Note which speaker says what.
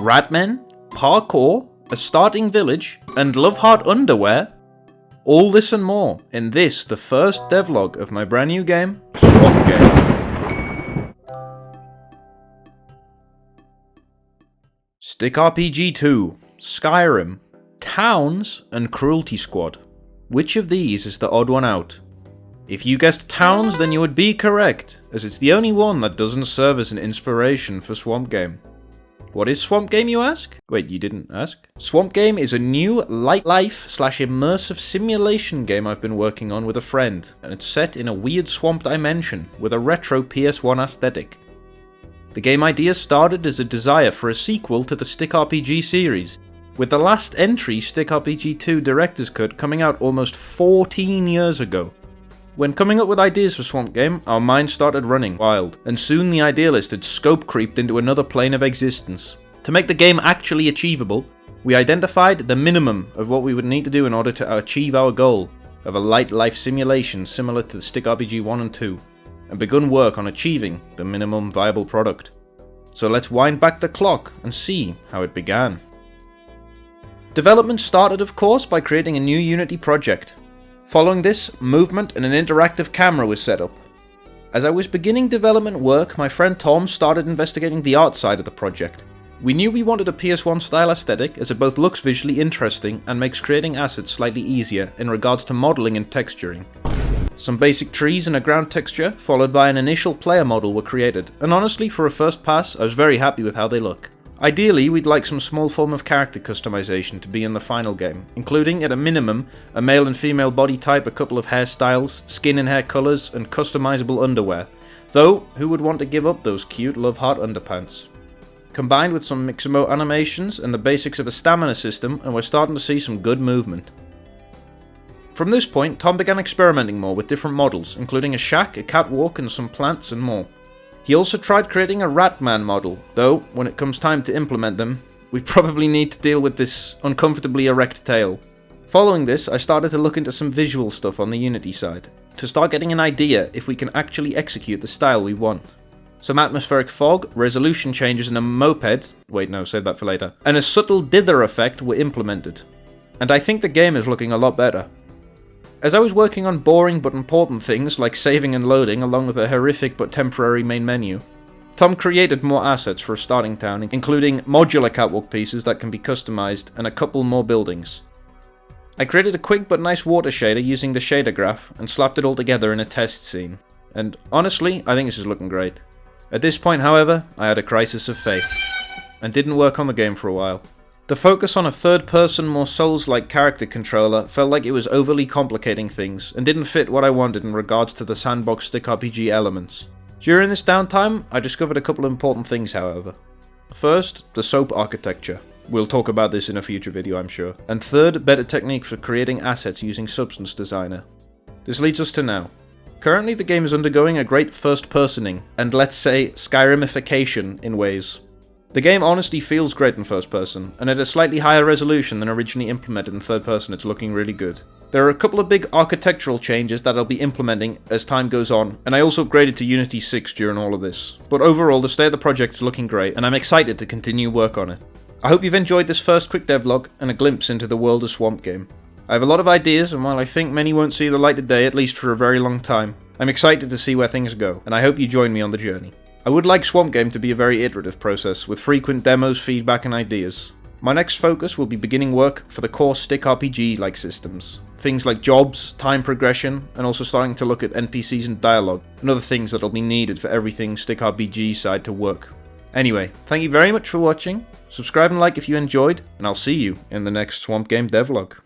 Speaker 1: Ratmen, parkour, a starting village, and love heart underwear. All this and more in this, the first devlog of my brand new game, Swamp Game. Stick RPG 2, Skyrim, Towns, and Cruelty Squad. Which of these is the odd one out? If you guessed Towns, then you would be correct, as it's the only one that doesn't serve as an inspiration for Swamp Game. What is Swamp Game, you ask? Wait, you didn't ask? Swamp Game is a new light life/immersive simulation game I've been working on with a friend, and it's set in a weird swamp dimension with a retro PS1 aesthetic. The game idea started as a desire for a sequel to the Stick RPG series, with the last entry, Stick RPG 2 Director's Cut, coming out almost 14 years ago. When coming up with ideas for Swamp Game, our minds started running wild, and soon the idea list had scope creeped into another plane of existence. To make the game actually achievable, we identified the minimum of what we would need to do in order to achieve our goal of a light life simulation similar to the Stick RPG 1 and 2, and begun work on achieving the minimum viable product. So let's wind back the clock and see how it began. Development started, of course, by creating a new Unity project. Following this, movement and an interactive camera was set up. As I was beginning development work, my friend Tom started investigating the art side of the project. We knew we wanted a PS1 style aesthetic, as it both looks visually interesting and makes creating assets slightly easier in regards to modelling and texturing. Some basic trees and a ground texture, followed by an initial player model, were created, and honestly, for a first pass, I was very happy with how they look. Ideally, we'd like some small form of character customization to be in the final game, including, at a minimum, a male and female body type, a couple of hairstyles, skin and hair colours, and customizable underwear. Though, who would want to give up those cute love heart underpants? Combined with some mix-emote animations and the basics of a stamina system, and we're starting to see some good movement. From this point, Tom began experimenting more with different models, including a shack, a catwalk, and some plants and more. He also tried creating a Ratman model, though, when it comes time to implement them, we probably need to deal with this uncomfortably erect tail. Following this, I started to look into some visual stuff on the Unity side, to start getting an idea if we can actually execute the style we want. Some atmospheric fog, resolution changes and a moped, wait no, save that for later, and a subtle dither effect were implemented. And I think the game is looking a lot better. As I was working on boring but important things like saving and loading along with a horrific but temporary main menu, Tom created more assets for a starting town, including modular catwalk pieces that can be customized and a couple more buildings. I created a quick but nice water shader using the shader graph and slapped it all together in a test scene, and honestly, I think this is looking great. At this point, however, I had a crisis of faith, and didn't work on the game for a while. The focus on a third-person, more Souls-like character controller felt like it was overly complicating things, and didn't fit what I wanted in regards to the sandbox stick RPG elements. During this downtime, I discovered a couple of important things, however. First, the SOAP architecture. We'll talk about this in a future video, I'm sure. And third, better technique for creating assets using Substance Designer. This leads us to now. Currently, the game is undergoing a great first-personing, and let's say, Skyrimification in ways. The game honestly feels great in first person, and at a slightly higher resolution than originally implemented in third person, it's looking really good. There are a couple of big architectural changes that I'll be implementing as time goes on, and I also upgraded to Unity 6 during all of this. But overall, the state of the project is looking great, and I'm excited to continue work on it. I hope you've enjoyed this first quick devlog and a glimpse into the world of Swamp Game. I have a lot of ideas, and while I think many won't see the light of day, at least for a very long time, I'm excited to see where things go, and I hope you join me on the journey. I would like Swamp Game to be a very iterative process, with frequent demos, feedback and ideas. My next focus will be beginning work for the core Stick RPG-like systems. Things like jobs, time progression, and also starting to look at NPCs and dialogue, and other things that'll be needed for everything Stick RPG side to work. Anyway, thank you very much for watching, subscribe and like if you enjoyed, and I'll see you in the next Swamp Game devlog.